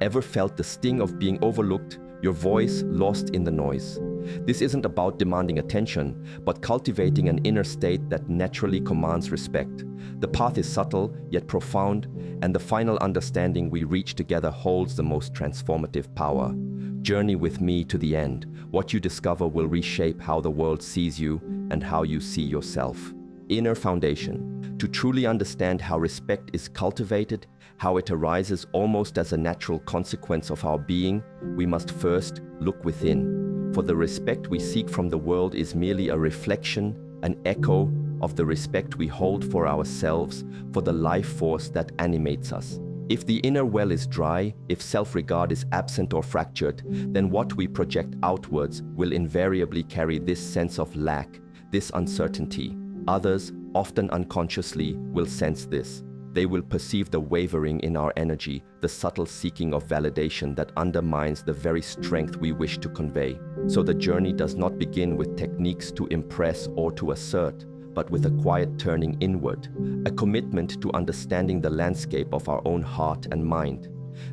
Ever felt the sting of being overlooked, your voice lost in the noise? This isn't about demanding attention, but cultivating an inner state that naturally commands respect. The path is subtle, yet profound, and the final understanding we reach together holds the most transformative power. Journey with me to the end. What you discover will reshape how the world sees you and how you see yourself. Inner foundation. To truly understand how respect is cultivated, how it arises almost as a natural consequence of our being, we must first look within. For the respect we seek from the world is merely a reflection, an echo of the respect we hold for ourselves, for the life force that animates us. If the inner well is dry, if self-regard is absent or fractured, then what we project outwards will invariably carry this sense of lack, this uncertainty. Others, often unconsciously, will sense this. They will perceive the wavering in our energy, the subtle seeking of validation that undermines the very strength we wish to convey. So the journey does not begin with techniques to impress or to assert, but with a quiet turning inward, a commitment to understanding the landscape of our own heart and mind.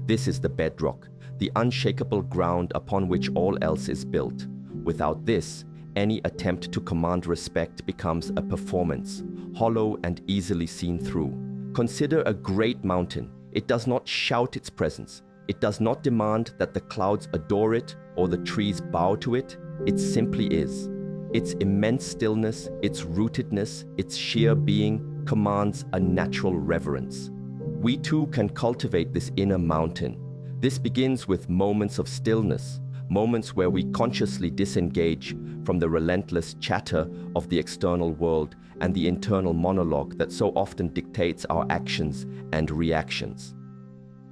This is the bedrock, the unshakable ground upon which all else is built. Without this, any attempt to command respect becomes a performance, hollow and easily seen through. Consider a great mountain. It does not shout its presence. It does not demand that the clouds adore it or the trees bow to it. It simply is. Its immense stillness, its rootedness, its sheer being commands a natural reverence. We too can cultivate this inner mountain. This begins with moments of stillness, moments where we consciously disengage from the relentless chatter of the external world and the internal monologue that so often dictates our actions and reactions.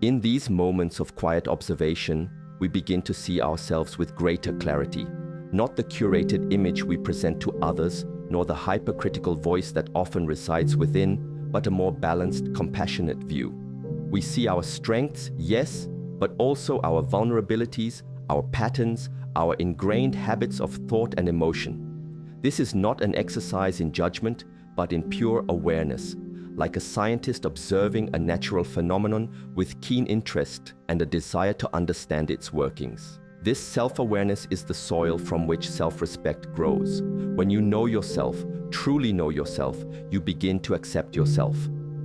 In these moments of quiet observation, we begin to see ourselves with greater clarity, not the curated image we present to others, nor the hypercritical voice that often resides within, but a more balanced, compassionate view. We see our strengths, yes, but also our vulnerabilities, our patterns, our ingrained habits of thought and emotion. This is not an exercise in judgment, but in pure awareness, like a scientist observing a natural phenomenon with keen interest and a desire to understand its workings. This self-awareness is the soil from which self-respect grows. When you know yourself, truly know yourself, you begin to accept yourself.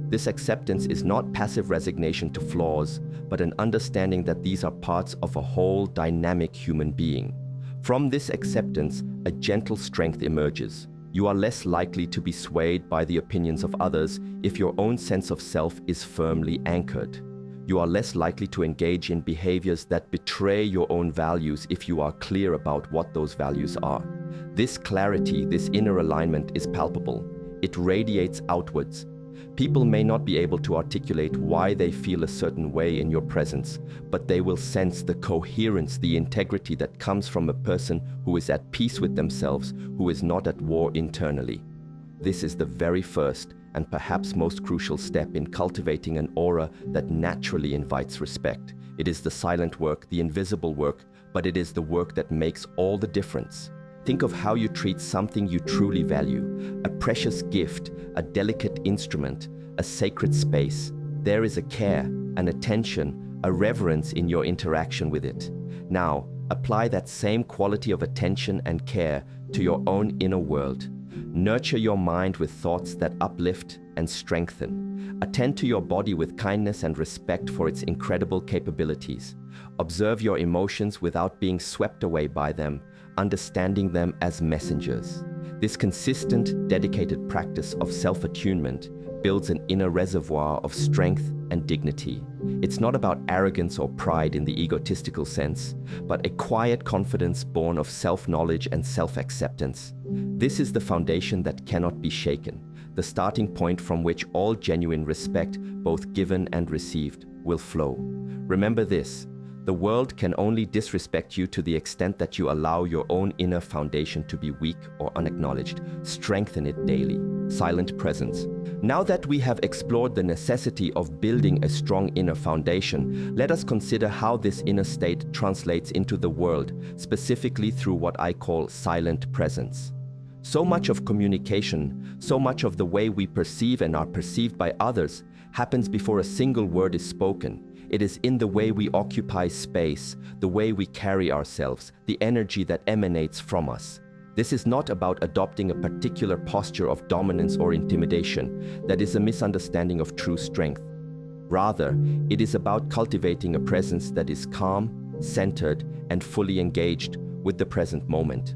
This acceptance is not passive resignation to flaws, but an understanding that these are parts of a whole dynamic human being. From this acceptance, a gentle strength emerges. You are less likely to be swayed by the opinions of others if your own sense of self is firmly anchored. You are less likely to engage in behaviors that betray your own values if you are clear about what those values are. This clarity, this inner alignment is palpable. It radiates outwards. People may not be able to articulate why they feel a certain way in your presence, but they will sense the coherence, the integrity that comes from a person who is at peace with themselves, who is not at war internally. This is the very first and perhaps most crucial step in cultivating an aura that naturally invites respect. It is the silent work, the invisible work, but it is the work that makes all the difference. Think of how you treat something you truly value, a precious gift, a delicate instrument, a sacred space. There is a care, an attention, a reverence in your interaction with it. Now, apply that same quality of attention and care to your own inner world. Nurture your mind with thoughts that uplift and strengthen. Attend to your body with kindness and respect for its incredible capabilities. Observe your emotions without being swept away by them, understanding them as messengers. This consistent, dedicated practice of self-attunement builds an inner reservoir of strength and dignity. It's not about arrogance or pride in the egotistical sense, but a quiet confidence born of self-knowledge and self-acceptance. This is the foundation that cannot be shaken, the starting point from which all genuine respect, both given and received, will flow. Remember this: the world can only disrespect you to the extent that you allow your own inner foundation to be weak or unacknowledged. Strengthen it daily. Silent presence. Now that we have explored the necessity of building a strong inner foundation, let us consider how this inner state translates into the world, specifically through what I call silent presence. So much of communication, so much of the way we perceive and are perceived by others, happens before a single word is spoken. It is in the way we occupy space, the way we carry ourselves, the energy that emanates from us. This is not about adopting a particular posture of dominance or intimidation. That is a misunderstanding of true strength. Rather, it is about cultivating a presence that is calm, centered, and fully engaged with the present moment.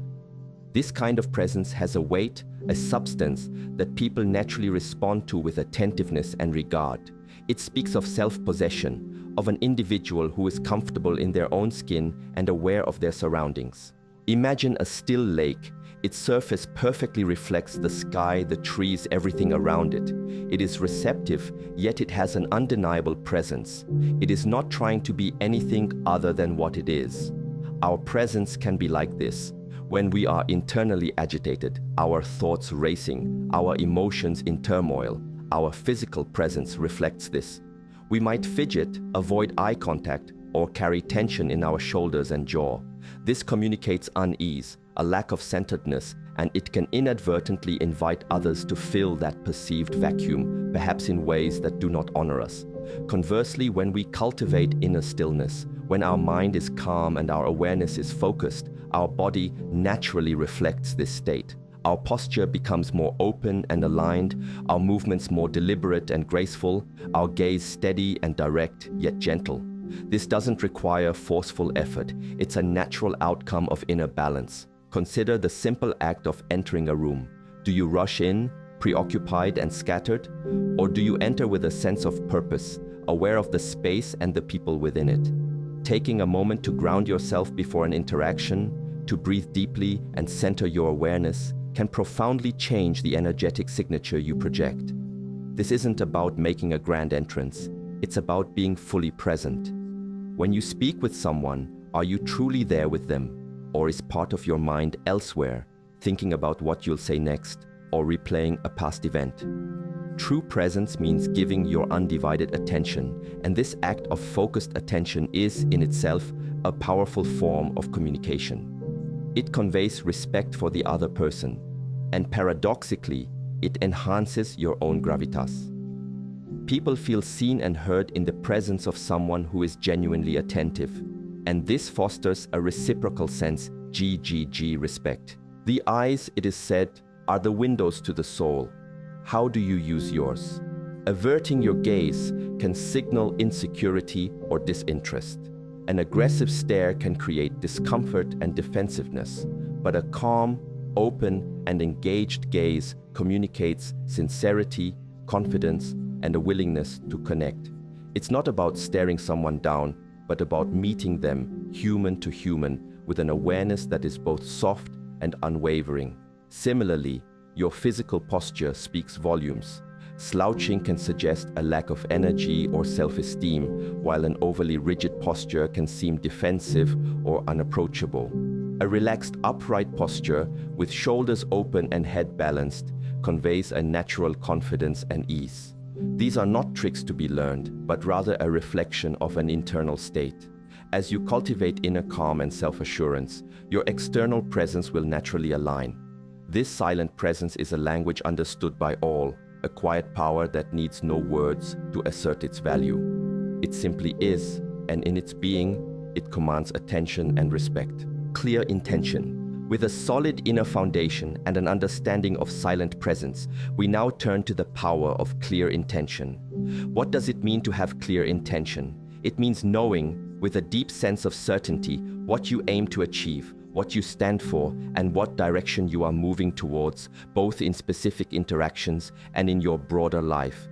This kind of presence has a weight, a substance that people naturally respond to with attentiveness and regard. It speaks of self-possession, of an individual who is comfortable in their own skin and aware of their surroundings. Imagine a still lake. Its surface perfectly reflects the sky, the trees, everything around it. It is receptive, yet it has an undeniable presence. It is not trying to be anything other than what it is. Our presence can be like this. When we are internally agitated, our thoughts racing, our emotions in turmoil, our physical presence reflects this. We might fidget, avoid eye contact, or carry tension in our shoulders and jaw. This communicates unease, a lack of centeredness, and it can inadvertently invite others to fill that perceived vacuum, perhaps in ways that do not honor us. Conversely, when we cultivate inner stillness, when our mind is calm and our awareness is focused, our body naturally reflects this state. Our posture becomes more open and aligned, our movements more deliberate and graceful, our gaze steady and direct, yet gentle. This doesn't require forceful effort. It's a natural outcome of inner balance. Consider the simple act of entering a room. Do you rush in, preoccupied and scattered? Or do you enter with a sense of purpose, aware of the space and the people within it? Taking a moment to ground yourself before an interaction, to breathe deeply and center your awareness, can profoundly change the energetic signature you project. This isn't about making a grand entrance. It's about being fully present. When you speak with someone, are you truly there with them? Or is part of your mind elsewhere, thinking about what you'll say next, or replaying a past event? True presence means giving your undivided attention, and this act of focused attention is, in itself, a powerful form of communication. It conveys respect for the other person, and paradoxically, it enhances your own gravitas. People feel seen and heard in the presence of someone who is genuinely attentive, and this fosters a reciprocal sense, respect. The eyes, it is said, are the windows to the soul. How do you use yours? Averting your gaze can signal insecurity or disinterest. An aggressive stare can create discomfort and defensiveness, but a calm, open, and engaged gaze communicates sincerity, confidence, and a willingness to connect. It's not about staring someone down, but about meeting them human to human with an awareness that is both soft and unwavering. Similarly, your physical posture speaks volumes. Slouching can suggest a lack of energy or self-esteem, while an overly rigid posture can seem defensive or unapproachable. A relaxed upright posture, with shoulders open and head balanced, conveys a natural confidence and ease. These are not tricks to be learned, but rather a reflection of an internal state. As you cultivate inner calm and self-assurance, your external presence will naturally align. This silent presence is a language understood by all, a quiet power that needs no words to assert its value. It simply is, and in its being, it commands attention and respect. Clear intention. With a solid inner foundation and an understanding of silent presence, we now turn to the power of clear intention. What does it mean to have clear intention? It means knowing, with a deep sense of certainty, what you aim to achieve, what you stand for, and what direction you are moving towards, both in specific interactions and in your broader life.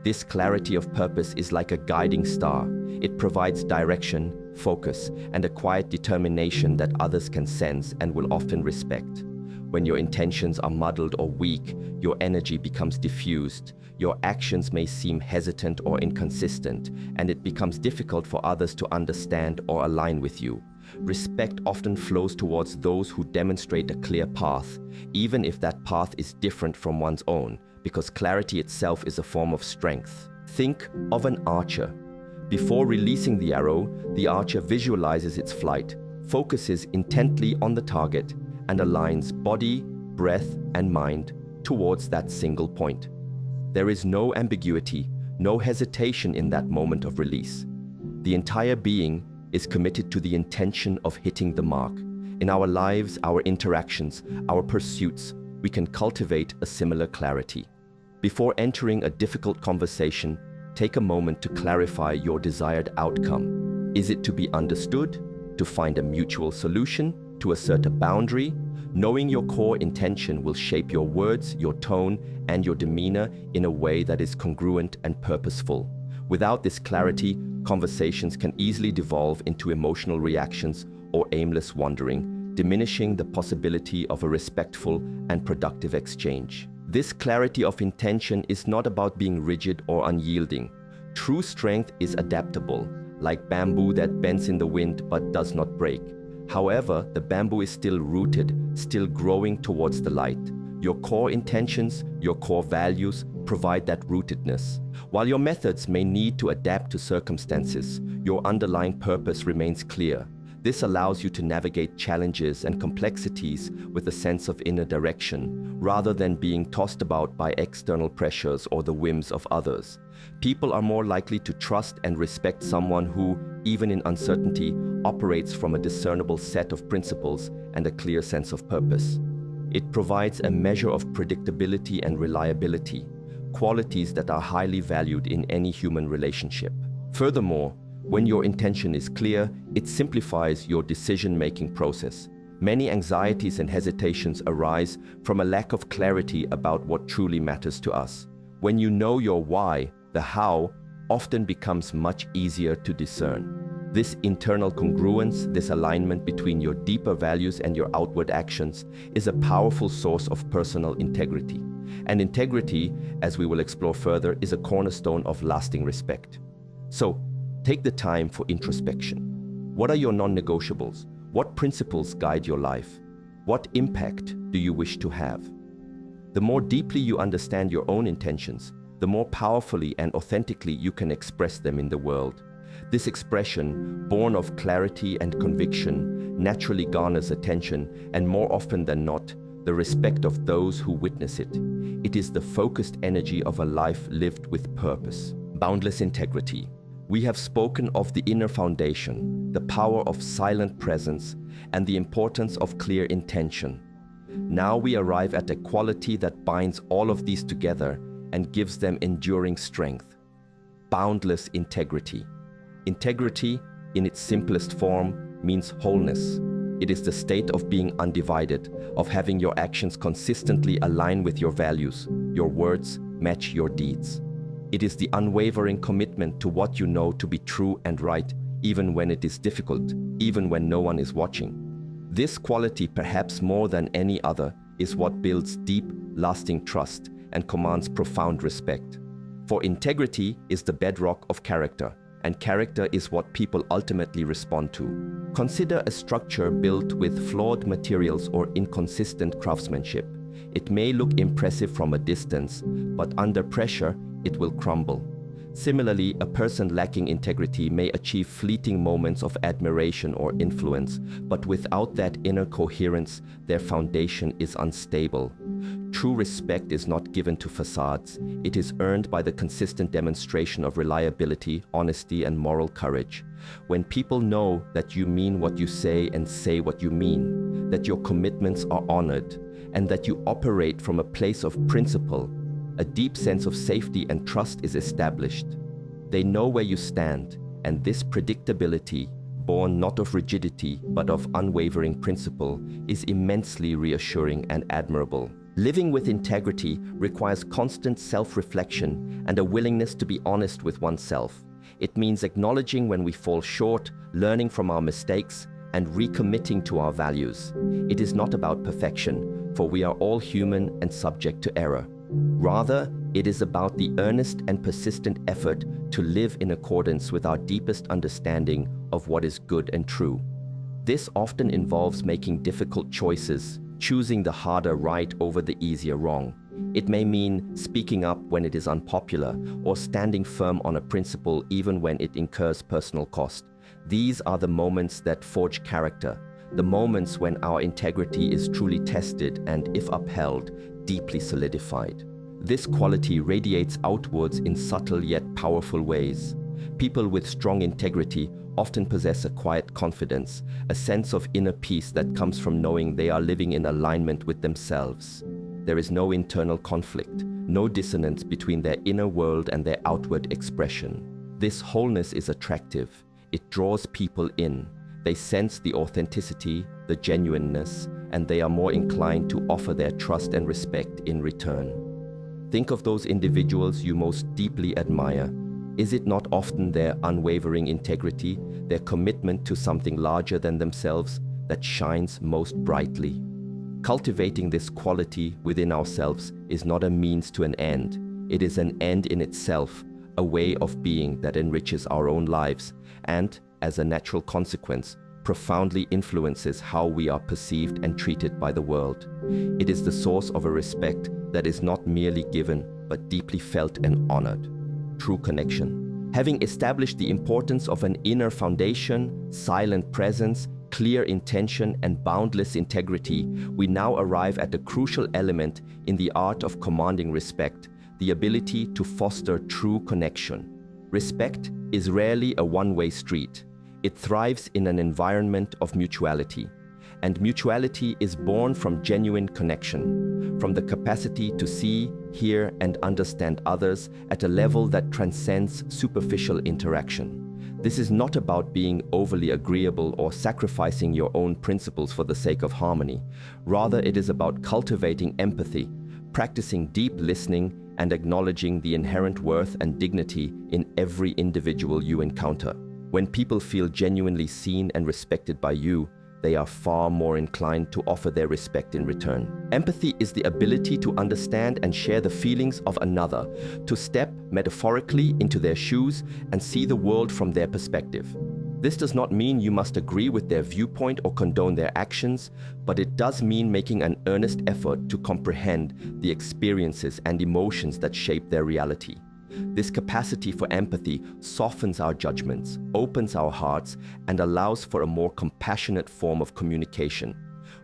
This clarity of purpose is like a guiding star. It provides direction, focus, and a quiet determination that others can sense and will often respect. When your intentions are muddled or weak, your energy becomes diffused, your actions may seem hesitant or inconsistent, and it becomes difficult for others to understand or align with you. Respect often flows towards those who demonstrate a clear path, even if that path is different from one's own, because clarity itself is a form of strength. Think of an archer. Before releasing the arrow, the archer visualizes its flight, focuses intently on the target, and aligns body, breath, and mind towards that single point. There is no ambiguity, no hesitation in that moment of release. The entire being is committed to the intention of hitting the mark. In our lives, our interactions, our pursuits, we can cultivate a similar clarity. Before entering a difficult conversation, take a moment to clarify your desired outcome. Is it to be understood, to find a mutual solution, to assert a boundary? Knowing your core intention will shape your words, your tone, and your demeanor in a way that is congruent and purposeful. Without this clarity, conversations can easily devolve into emotional reactions or aimless wandering, diminishing the possibility of a respectful and productive exchange. This clarity of intention is not about being rigid or unyielding. True strength is adaptable, like bamboo that bends in the wind but does not break. However, the bamboo is still rooted, still growing towards the light. Your core intentions, your core values provide that rootedness. While your methods may need to adapt to circumstances, your underlying purpose remains clear. This allows you to navigate challenges and complexities with a sense of inner direction, rather than being tossed about by external pressures or the whims of others. People are more likely to trust and respect someone who, even in uncertainty, operates from a discernible set of principles and a clear sense of purpose. It provides a measure of predictability and reliability, qualities that are highly valued in any human relationship. Furthermore, when your intention is clear, it simplifies your decision-making process. Many anxieties and hesitations arise from a lack of clarity about what truly matters to us. When you know your why, the how often becomes much easier to discern. This internal congruence, this alignment between your deeper values and your outward actions, is a powerful source of personal integrity. And integrity, as we will explore further, is a cornerstone of lasting respect. So, take the time for introspection. What are your non-negotiables? What principles guide your life? What impact do you wish to have? The more deeply you understand your own intentions, the more powerfully and authentically you can express them in the world. This expression, born of clarity and conviction, naturally garners attention and, more often than not, the respect of those who witness it. It is the focused energy of a life lived with purpose. Boundless integrity. We have spoken of the inner foundation, the power of silent presence, and the importance of clear intention. Now we arrive at a quality that binds all of these together and gives them enduring strength. Boundless integrity. Integrity, in its simplest form, means wholeness. It is the state of being undivided, of having your actions consistently align with your values, your words match your deeds. It is the unwavering commitment to what you know to be true and right, even when it is difficult, even when no one is watching. This quality, perhaps more than any other, is what builds deep, lasting trust and commands profound respect. For integrity is the bedrock of character, and character is what people ultimately respond to. Consider a structure built with flawed materials or inconsistent craftsmanship. It may look impressive from a distance, but under pressure, it will crumble. Similarly, a person lacking integrity may achieve fleeting moments of admiration or influence, but without that inner coherence, their foundation is unstable. True respect is not given to facades. It is earned by the consistent demonstration of reliability, honesty, and moral courage. When people know that you mean what you say and say what you mean, that your commitments are honored, and that you operate from a place of principle, a deep sense of safety and trust is established. They know where you stand, and this predictability, born not of rigidity but of unwavering principle, is immensely reassuring and admirable. Living with integrity requires constant self-reflection and a willingness to be honest with oneself. It means acknowledging when we fall short, learning from our mistakes, and recommitting to our values. It is not about perfection, for we are all human and subject to error. Rather, it is about the earnest and persistent effort to live in accordance with our deepest understanding of what is good and true. This often involves making difficult choices, choosing the harder right over the easier wrong. It may mean speaking up when it is unpopular or standing firm on a principle even when it incurs personal cost. These are the moments that forge character, the moments when our integrity is truly tested and, if upheld, deeply solidified. This quality radiates outwards in subtle yet powerful ways. People with strong integrity often possess a quiet confidence, a sense of inner peace that comes from knowing they are living in alignment with themselves. There is no internal conflict, no dissonance between their inner world and their outward expression. This wholeness is attractive. It draws people in. They sense the authenticity, the genuineness, and they are more inclined to offer their trust and respect in return. Think of those individuals you most deeply admire. Is it not often their unwavering integrity, their commitment to something larger than themselves, that shines most brightly? Cultivating this quality within ourselves is not a means to an end. It is an end in itself, a way of being that enriches our own lives and, as a natural consequence, profoundly influences how we are perceived and treated by the world. It is the source of a respect that is not merely given, but deeply felt and honored. True connection. Having established the importance of an inner foundation, silent presence, clear intention, and boundless integrity, we now arrive at a crucial element in the art of commanding respect, the ability to foster true connection. Respect is rarely a one-way street. It thrives in an environment of mutuality. And mutuality is born from genuine connection, from the capacity to see, hear, and understand others at a level that transcends superficial interaction. This is not about being overly agreeable or sacrificing your own principles for the sake of harmony. Rather, it is about cultivating empathy, practicing deep listening, and acknowledging the inherent worth and dignity in every individual you encounter. When people feel genuinely seen and respected by you, they are far more inclined to offer their respect in return. Empathy is the ability to understand and share the feelings of another, to step metaphorically into their shoes and see the world from their perspective. This does not mean you must agree with their viewpoint or condone their actions, but it does mean making an earnest effort to comprehend the experiences and emotions that shape their reality. This capacity for empathy softens our judgments, opens our hearts, and allows for a more compassionate form of communication.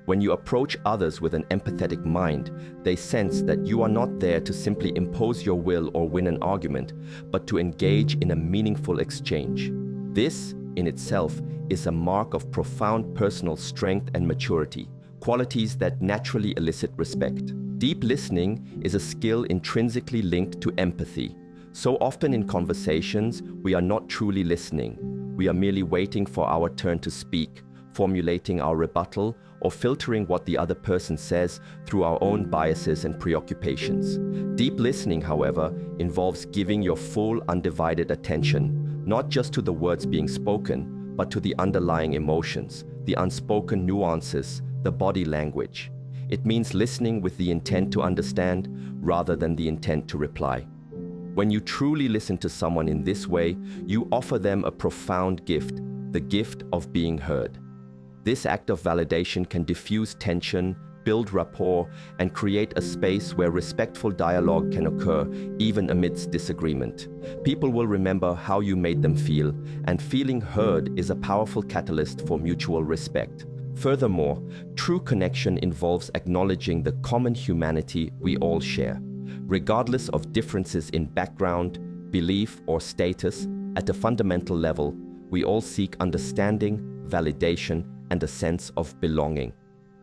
When you approach others with an empathetic mind, they sense that you are not there to simply impose your will or win an argument, but to engage in a meaningful exchange. This, in itself, is a mark of profound personal strength and maturity, qualities that naturally elicit respect. Deep listening is a skill intrinsically linked to empathy. So often in conversations, we are not truly listening. We are merely waiting for our turn to speak, formulating our rebuttal, or filtering what the other person says through our own biases and preoccupations. Deep listening, however, involves giving your full, undivided attention, not just to the words being spoken, but to the underlying emotions, the unspoken nuances, the body language. It means listening with the intent to understand rather than the intent to reply. When you truly listen to someone in this way, you offer them a profound gift, the gift of being heard. This act of validation can diffuse tension, build rapport, and create a space where respectful dialogue can occur, even amidst disagreement. People will remember how you made them feel, and feeling heard is a powerful catalyst for mutual respect. Furthermore, true connection involves acknowledging the common humanity we all share. Regardless of differences in background, belief, or status, at a fundamental level, we all seek understanding, validation, and a sense of belonging.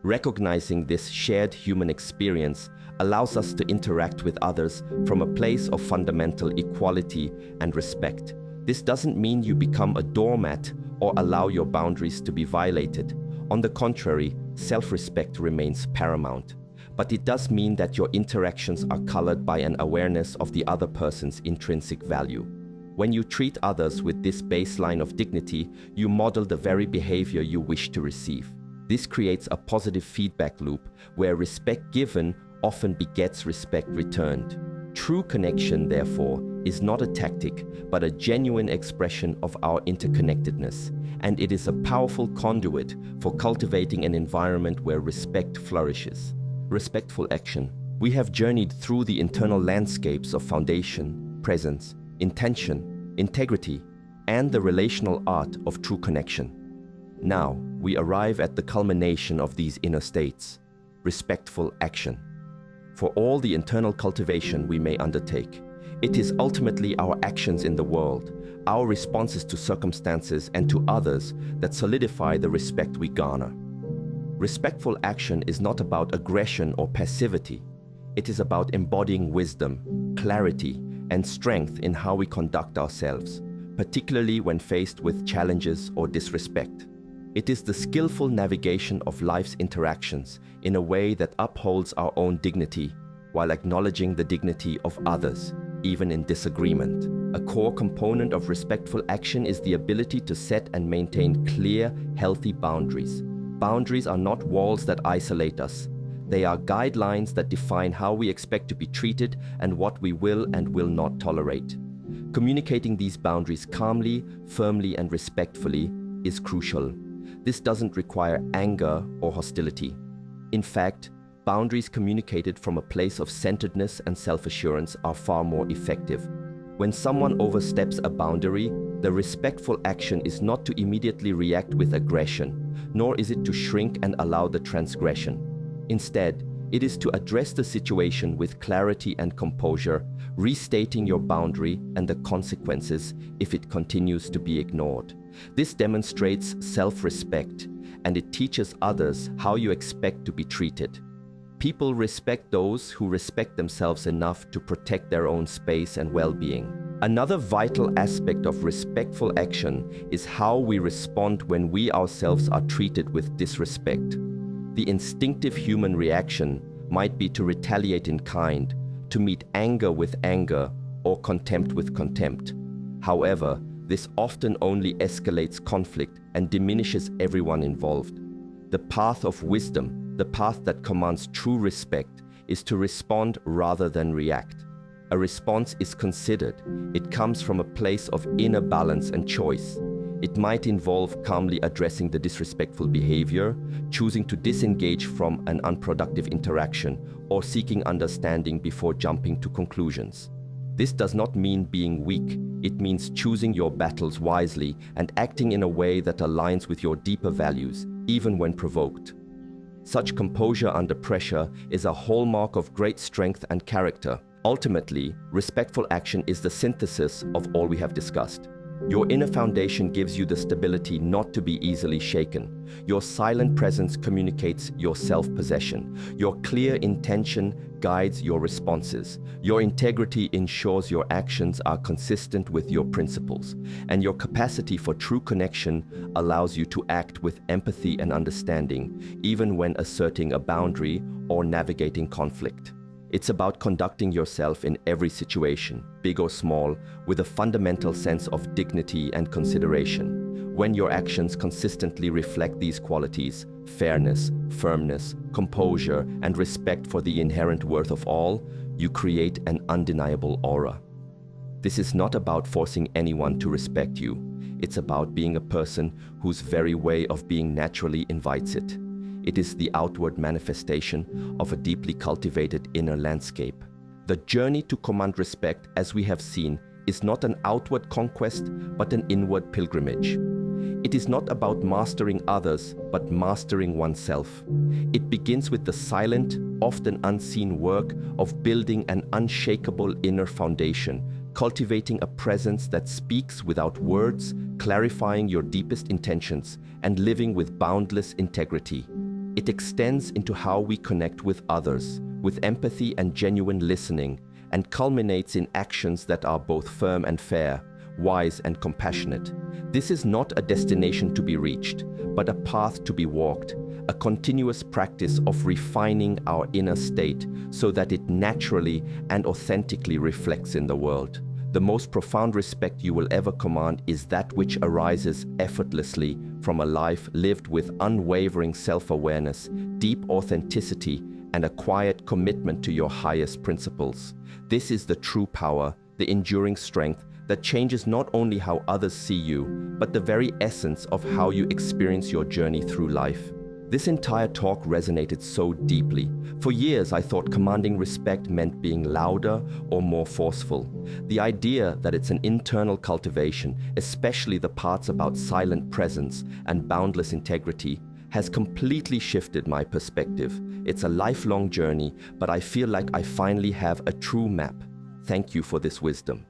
Recognizing this shared human experience allows us to interact with others from a place of fundamental equality and respect. This doesn't mean you become a doormat or allow your boundaries to be violated. On the contrary, self-respect remains paramount. But it does mean that your interactions are colored by an awareness of the other person's intrinsic value. When you treat others with this baseline of dignity, you model the very behavior you wish to receive. This creates a positive feedback loop where respect given often begets respect returned. True connection, therefore, is not a tactic, but a genuine expression of our interconnectedness, and it is a powerful conduit for cultivating an environment where respect flourishes. Respectful action. We have journeyed through the internal landscapes of foundation, presence, intention, integrity, and the relational art of true connection. Now, we arrive at the culmination of these inner states, respectful action. For all the internal cultivation we may undertake, It is ultimately our actions in the world, our responses to circumstances and to others that solidify the respect we garner. Respectful action is not about aggression or passivity. It is about embodying wisdom, clarity, and strength in how we conduct ourselves, particularly when faced with challenges or disrespect. It is the skillful navigation of life's interactions in a way that upholds our own dignity while acknowledging the dignity of others, even in disagreement. A core component of respectful action is the ability to set and maintain clear, healthy boundaries. Boundaries are not walls that isolate us. They are guidelines that define how we expect to be treated and what we will and will not tolerate. Communicating these boundaries calmly, firmly, and respectfully is crucial. This doesn't require anger or hostility. In fact, boundaries communicated from a place of centeredness and self-assurance are far more effective. When someone oversteps a boundary, the respectful action is not to immediately react with aggression, nor is it to shrink and allow the transgression. Instead, it is to address the situation with clarity and composure, restating your boundary and the consequences if it continues to be ignored. This demonstrates self-respect, and it teaches others how you expect to be treated. People respect those who respect themselves enough to protect their own space and well-being. Another vital aspect of respectful action is how we respond when we ourselves are treated with disrespect. The instinctive human reaction might be to retaliate in kind, to meet anger with anger, or contempt with contempt. However, this often only escalates conflict and diminishes everyone involved. The path of wisdom, the path that commands true respect, is to respond rather than react. A response is considered. It comes from a place of inner balance and choice. It might involve calmly addressing the disrespectful behavior, choosing to disengage from an unproductive interaction, or seeking understanding before jumping to conclusions. This does not mean being weak. It means choosing your battles wisely and acting in a way that aligns with your deeper values, even when provoked. Such composure under pressure is a hallmark of great strength and character. Ultimately, respectful action is the synthesis of all we have discussed. Your inner foundation gives you the stability not to be easily shaken. Your silent presence communicates your self-possession. Your clear intention guides your responses. Your integrity ensures your actions are consistent with your principles. And your capacity for true connection allows you to act with empathy and understanding, even when asserting a boundary or navigating conflict. It's about conducting yourself in every situation, big or small, with a fundamental sense of dignity and consideration. When your actions consistently reflect these qualities, fairness, firmness, composure, and respect for the inherent worth of all, you create an undeniable aura. This is not about forcing anyone to respect you. It's about being a person whose very way of being naturally invites it. It is the outward manifestation of a deeply cultivated inner landscape. The journey to command respect, as we have seen, is not an outward conquest, but an inward pilgrimage. It is not about mastering others, but mastering oneself. It begins with the silent, often unseen work of building an unshakable inner foundation, cultivating a presence that speaks without words, clarifying your deepest intentions, and living with boundless integrity. It extends into how we connect with others, with empathy and genuine listening, and culminates in actions that are both firm and fair, wise and compassionate. This is not a destination to be reached, but a path to be walked, a continuous practice of refining our inner state so that it naturally and authentically reflects in the world. The most profound respect you will ever command is that which arises effortlessly from a life lived with unwavering self-awareness, deep authenticity, and a quiet commitment to your highest principles. This is the true power, the enduring strength that changes not only how others see you, but the very essence of how you experience your journey through life. This entire talk resonated so deeply. For years, I thought commanding respect meant being louder or more forceful. The idea that it's an internal cultivation, especially the parts about silent presence and boundless integrity, has completely shifted my perspective. It's a lifelong journey, but I feel like I finally have a true map. Thank you for this wisdom.